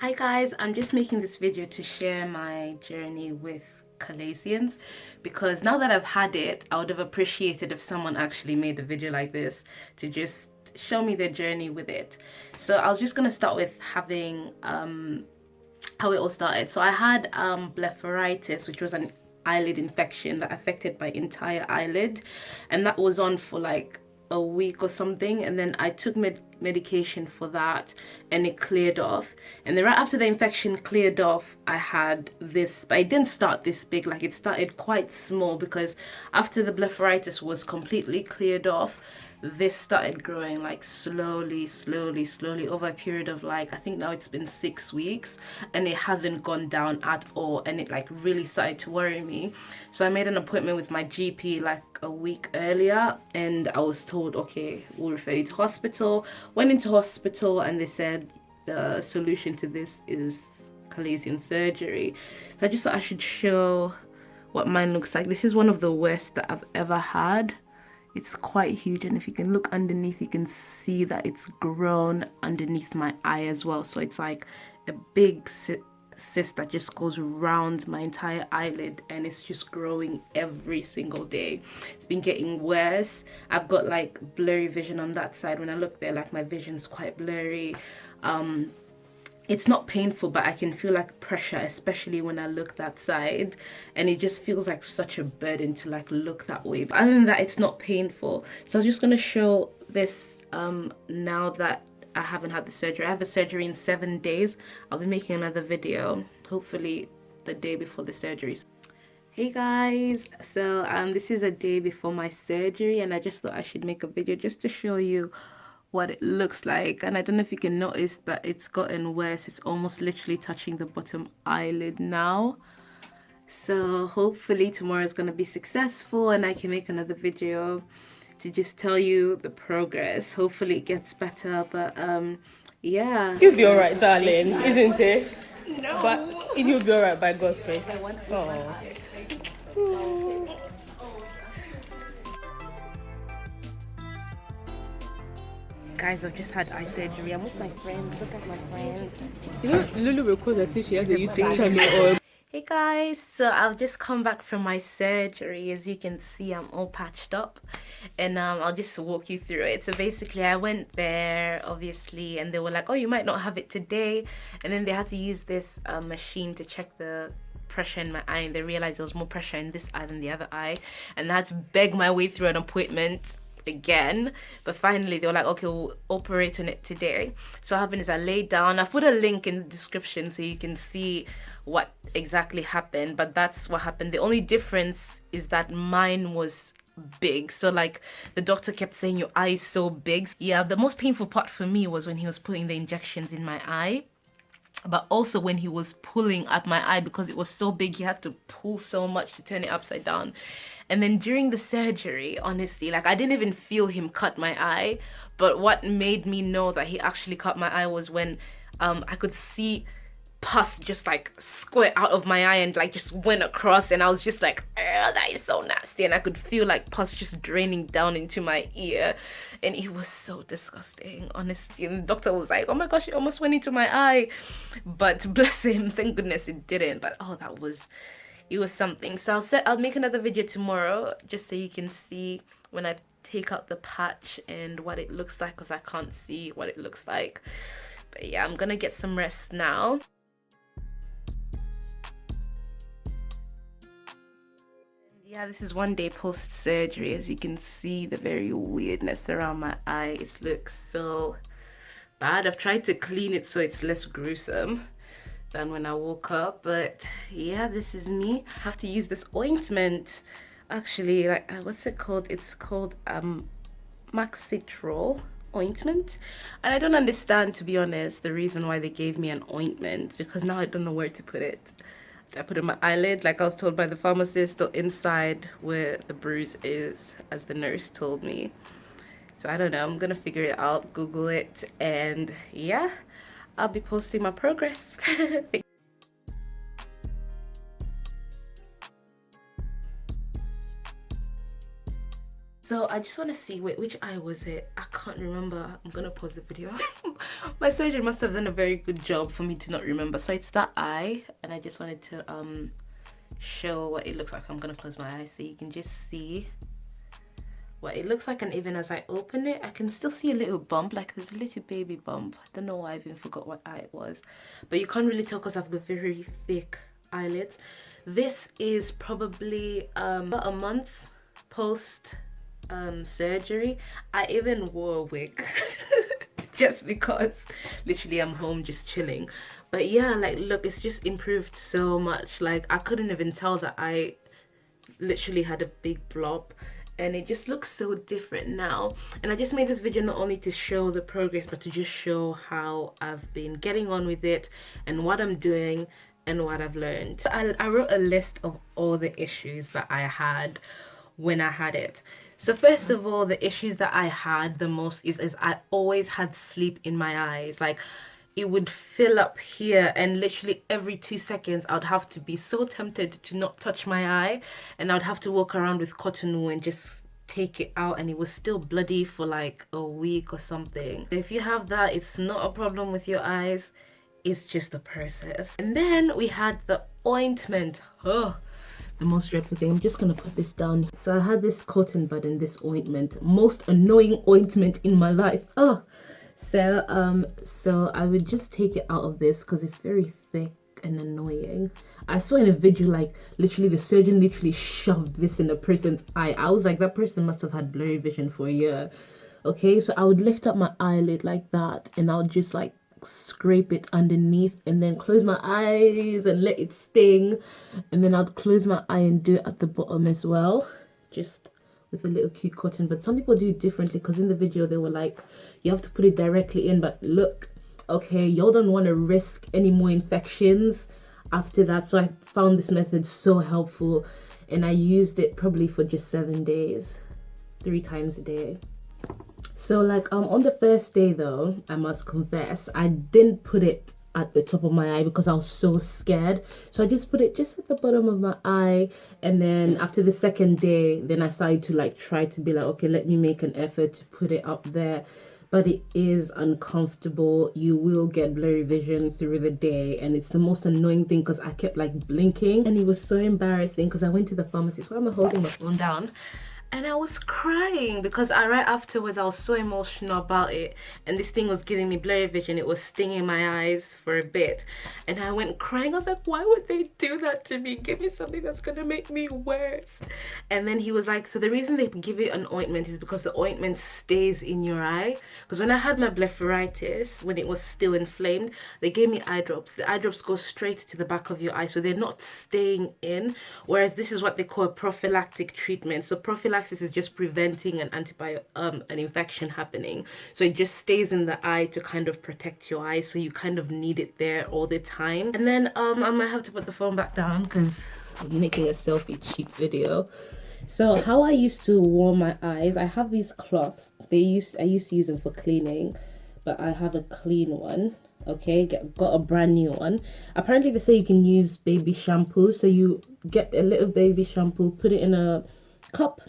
Hi guys, I'm just making this video to share my journey with Chalazions because now that I've had it, I would have appreciated if someone actually made a video like this to just show me their journey with it. So I was just going to start with having how it all started. So I had Blepharitis, which was an eyelid infection that affected my entire eyelid, and that was on for like a week or something, and then I took medication for that and it cleared off. And then right after the infection cleared off, I had this, but it didn't start this big, like it started quite small, because after the blepharitis was completely cleared off, this started growing like slowly over a period of like, I think now it's been 6 weeks, and it hasn't gone down at all, and it like really started to worry me. So I made an appointment with my GP like a week earlier, and I was told, okay, we'll refer you to hospital. Went into hospital and they said the solution to this is Collagen surgery. So I just thought I should show what mine looks like. This is one of the worst that I've ever had. It's quite huge, and if you can look underneath, you can see that it's grown underneath my eye as well. So it's like a big cyst that just goes around my entire eyelid, and it's just growing every single day. It's been getting worse. I've got like blurry vision on that side. When I look there, like my vision's quite blurry. It's not painful, but I can feel like pressure, especially when I look that side, and it just feels like such a burden to like look that way. But other than that, it's not painful. So I'm just gonna show this now that I haven't had the surgery. I have the surgery in 7 days. I'll be making another video, hopefully the day before the surgery. Hey guys, so this is a day before my surgery, and I just thought I should make a video just to show you what it looks like. And I don't know if you can notice that it's gotten worse. It's almost literally touching the bottom eyelid now. So hopefully tomorrow is going to be successful and I can make another video to just tell you the progress. Hopefully it gets better, but yeah. You'll be alright, darling, isn't it? No. But you'll be alright by God's grace. Oh. Guys, I've just had eye surgery. I'm with my friends. Look at my friends. You know, Lulu records as if she has a YouTube channel. Hey guys, so I've just come back from my surgery. As you can see, I'm all patched up, and I'll just walk you through it. So basically, I went there, obviously, and they were like, oh, you might not have it today, and then they had to use this machine to check the pressure in my eye, and they realized there was more pressure in this eye than the other eye, and I had to beg my way through an appointment again. But finally they were like, okay, we'll operate on it today. So what happened is I laid down. I've put a link in the description so you can see what exactly happened, but that's what happened. The only difference is that mine was big. So like the doctor kept saying, your eye is so big. Yeah, the most painful part for me was when he was putting the injections in my eye, but also when he was pulling at my eye, because it was so big, he had to pull so much to turn it upside down. And then during the surgery, honestly, like I didn't even feel him cut my eye, but what made me know that he actually cut my eye was when I could see pus just like squirt out of my eye and like just went across, and I was just like, that is so nasty, and I could feel like pus just draining down into my ear, and it was so disgusting, honestly. And the doctor was like, oh my gosh, it almost went into my eye, but bless him, thank goodness it didn't. But oh, it was something. So I'll make another video tomorrow just so you can see when I take out the patch and what it looks like, because I can't see what it looks like. But yeah, I'm gonna get some rest now. Yeah, this is 1 day post-surgery. As you can see, the very weirdness around my eye. It looks so bad. I've tried to clean it so it's less gruesome than when I woke up, but yeah, this is me. I have to use this ointment. Actually, like, what's it called? It's called Maxitrol ointment, and I don't understand, to be honest, the reason why they gave me an ointment, because now I don't know where to put it. I put it in my eyelid, like I was told by the pharmacist, or inside where the bruise is, as the nurse told me. So I don't know, I'm gonna figure it out, Google it, and yeah, I'll be posting my progress. So I just want to see, wait, which eye was it? I can't remember. I'm gonna pause the video. My surgeon must have done a very good job for me to not remember. So it's that eye, and I just wanted to show what it looks like. I'm gonna close my eyes so you can just see what it looks like, and even as I open it, I can still see a little bump, like there's a little baby bump. I don't know why I even forgot what eye it was, but you can't really tell because I've got very thick eyelids. This is probably about a month post surgery. I even wore a wig just because literally I'm home just chilling. But yeah, like look, it's just improved so much. Like I couldn't even tell that I literally had a big blob, and it just looks so different now. And I just made this video not only to show the progress, but to just show how I've been getting on with it and what I'm doing and what I've learned. I wrote a list of all the issues that I had when I had it. So first of all, the issues that I had the most is I always had sleep in my eyes. Like it would fill up here, and literally every 2 seconds I'd have to be so tempted to not touch my eye, and I'd have to walk around with cotton wool and just take it out, and it was still bloody for like a week or something. If you have that, it's not a problem with your eyes, it's just a process. And then we had the ointment. Oh, the most dreadful thing. I'm just gonna put this down. So I had this cotton bud and this ointment, most annoying ointment in my life. Oh, so I would just take it out of this because it's very thick and annoying. I saw in a video like literally the surgeon literally shoved this in a person's eye. I was like, that person must have had blurry vision for a year. Okay, so I would lift up my eyelid like that, and I'll just like scrape it underneath and then close my eyes and let it sting, and then I'd close my eye and do it at the bottom as well, just with a little cute cotton. But some people do it differently, because in the video they were like, you have to put it directly in. But look, okay, y'all don't want to risk any more infections after that. So I found this method so helpful, and I used it probably for just 7 days, 3 times a day. So like on the first day though, I must confess, I didn't put it at the top of my eye because I was so scared. So I just put it just at the bottom of my eye, and then after the second day, then I started to like try to be like, okay, let me make an effort to put it up there. But it is uncomfortable. You will get blurry vision through the day, and it's the most annoying thing because I kept like blinking, and it was so embarrassing because I went to the pharmacist. Why am I holding my phone down? And I was crying because right afterwards I was so emotional about it, and this thing was giving me blurry vision. It was stinging my eyes for a bit, and I went crying. I was like, why would they do that to me? Give me something that's gonna make me worse. And then he was like, so the reason they give you an ointment is because the ointment stays in your eye. Because when I had my blepharitis, when it was still inflamed, they gave me eye drops. The eye drops go straight to the back of your eye, so they're not staying in, whereas this is what they call a prophylactic treatment. So prophylaxis is just preventing an infection happening. So it just stays in the eye to kind of protect your eye. So you kind of need it there all the time. And then I might have to put the phone back down because I'm making a selfie cheap video. So how I used to warm my eyes, I have these cloths. I used to use them for cleaning, but I have a clean one. Okay, got a brand new one. Apparently they say you can use baby shampoo. So you get a little baby shampoo, put it in a cup,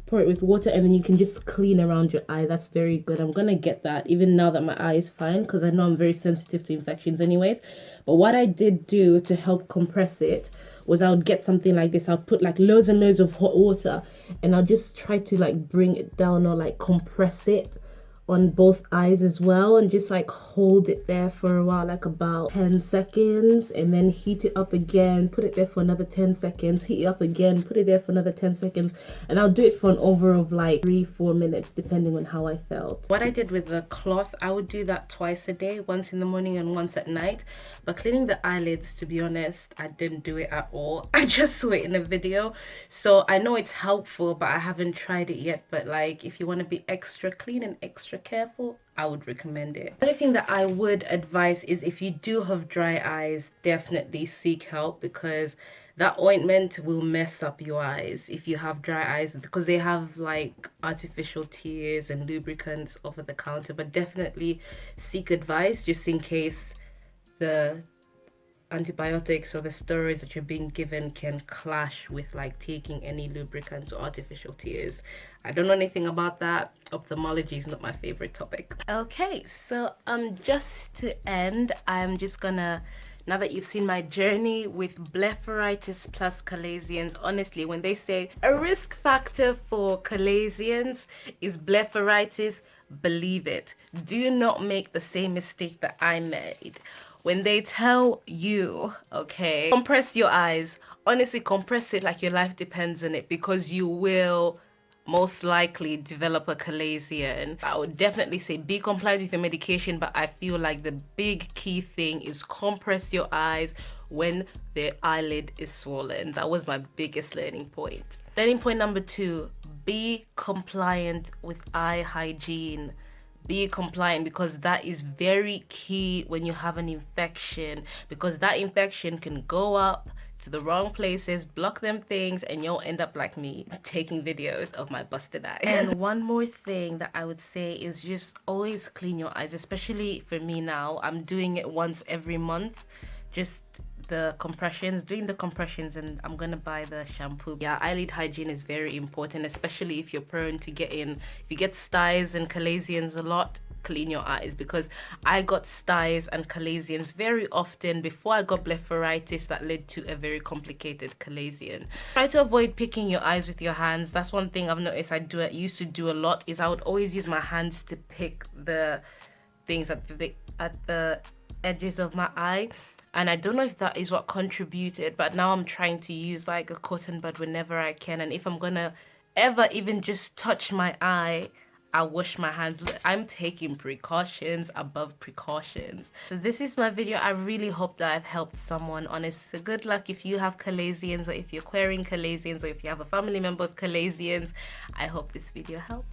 pour it with water, and then you can just clean around your eye. That's very good. I'm gonna get that even now that my eye is fine, because I know I'm very sensitive to infections anyways. But what I did do to help compress it was I would get something like this. I'll put like loads and loads of hot water, and I'll just try to like bring it down or like compress it on both eyes as well, and just like hold it there for a while, like about 10 seconds, and then heat it up again, put it there for another 10 seconds, heat it up again, put it there for another 10 seconds, and I'll do it for an over of like 3-4 minutes depending on how I felt. What I did with the cloth, I would do that twice a day, once in the morning and once at night. But cleaning the eyelids, to be honest, I didn't do it at all. I just saw it in a video, so I know it's helpful, but I haven't tried it yet. But like, if you want to be extra clean and extra careful, I would recommend it. The only thing that I would advise is if you do have dry eyes, definitely seek help, because that ointment will mess up your eyes if you have dry eyes, because they have like artificial tears and lubricants over the counter. But definitely seek advice just in case the antibiotics or the steroids that you're being given can clash with like taking any lubricants or artificial tears. I don't know anything about that. Ophthalmology is not my favorite topic. Okay, so just to end, I'm just gonna, now that you've seen my journey with blepharitis plus chalazions, honestly, when they say a risk factor for chalazions is blepharitis, believe it. Do not make the same mistake that I made. When they tell you, okay, compress your eyes, honestly, compress it like your life depends on it, because you will most likely develop a chalazion. I would definitely say be compliant with your medication, but I feel like the big key thing is compress your eyes when the eyelid is swollen. That was my biggest learning point. Learning point number 2, be compliant with eye hygiene. Be compliant, because that is very key when you have an infection, because that infection can go up to the wrong places, block them things, and you'll end up like me taking videos of my busted eye. And one more thing that I would say is just always clean your eyes, especially for me now. I'm doing it once every month, just doing the compressions, and I'm gonna buy the shampoo. Yeah, eyelid hygiene is very important, especially if you're prone to if you get styes and chalazions a lot. Clean your eyes, because I got styes and chalazions very often before I got blepharitis that led to a very complicated chalazion. Try to avoid picking your eyes with your hands. That's one thing I've noticed I used to do a lot, is I would always use my hands to pick the things at the edges of my eye. And I don't know if that is what contributed, but now I'm trying to use like a cotton bud whenever I can. And if I'm gonna ever even just touch my eye, I wash my hands. I'm taking precautions above precautions. So this is my video. I really hope that I've helped someone. Honestly, so good luck if you have chalazions, or if you're querying chalazions, or if you have a family member with chalazions. I hope this video helps.